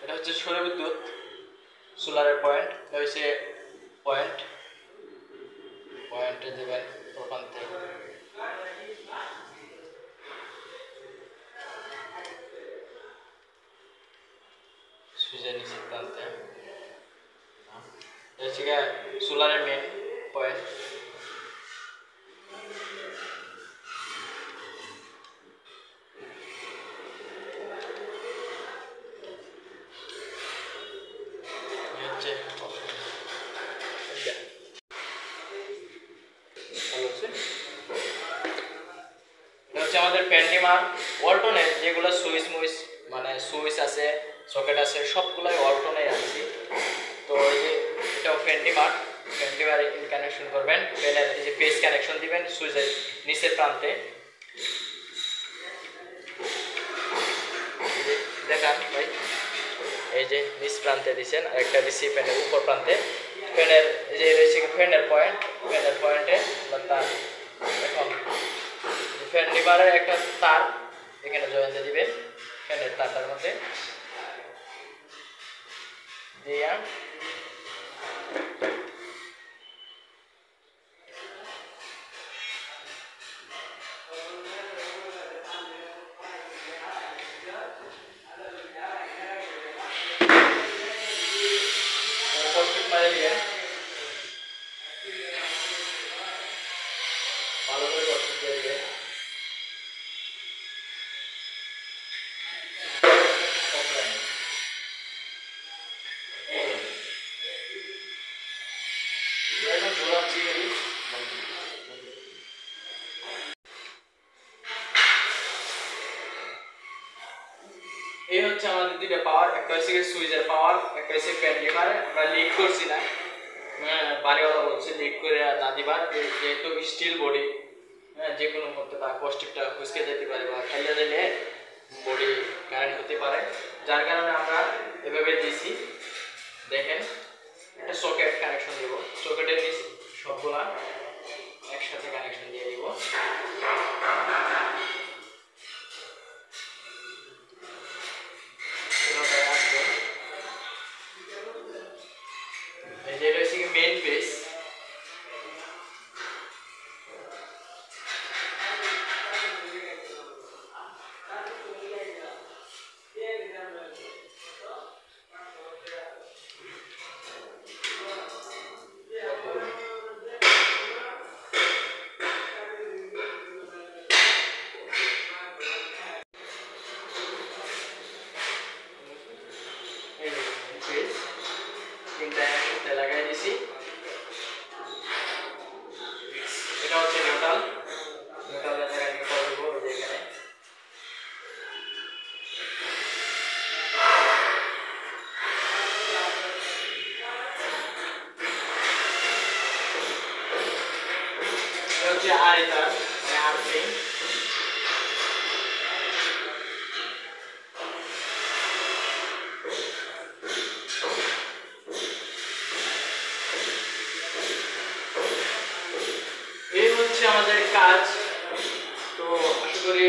এটা হচ্ছে সৌর বিদ্যুৎ সোলারের পয়েন্ট। এটা হচ্ছে পয়েন্টে দেবেন প্রপান্তে। সুইচের নিচের প্রান্তে এটা হচ্ছে সোলারের মেন পয়েন্ট। আমাদের পেন্টিমার ওয়ালটনের যেগুলো সুইচ মানে সুইচ আছে সকেট আছে সবগুলাই ওয়ালটনের আনছি। তো এই যে এটাও পেন্টিমার কানেকশন করবেন, পেনের এই যে পেজ কানেকশন দিবেন সুইচের নিচের প্রান্তে। দেখান ভাই, এই যে নিচ প্রান্তে দিচ্ছেন, আর একটা দিচ্ছি পেনের উপর প্রান্তে। পেনের এই যে রয়েছে পেনের পয়েন্টে তার এখন ফ্যান লিভারের একটা তার এখানে জয়েন দিয়ে দিবেন ফ্যানের তারটার মধ্যে দিয়া মারে দিবেন ভালো করে কষ্ট দিয়ে দিবেন। এই হচ্ছে আমাদের দুইটা পাওয়ার, একটা হচ্ছে সুইচের পাওয়ার, একটা হচ্ছে ফ্যান লিভার। আমরা লিক করছি না, বাড়িওয়ালা বলছে লিক করে না দিবার, যেহেতু স্টিল বডি যে কোনো মধ্যে তার কস্টিকটা খুঁজকে যেতে পারে বা খাইলে দিলে বডি কারেন্ট হতে পারে, যার কারণে আমরা এভাবে দিয়েছি। দেখেন একটা সকেট কানেকশন দিব, সকেটের নিচ সবগুলা একসাথে কানেকশন দিয়ে দিব। যেটা হচ্ছে মেইন পেজ, লাগাই দিছি। এটা হচ্ছে নিউট্রাল জায়গায় করব এখানে। এটা হচ্ছে আরিতার মানে আর্থিং। এই হচ্ছে আমাদের কাজ। তো আশা করি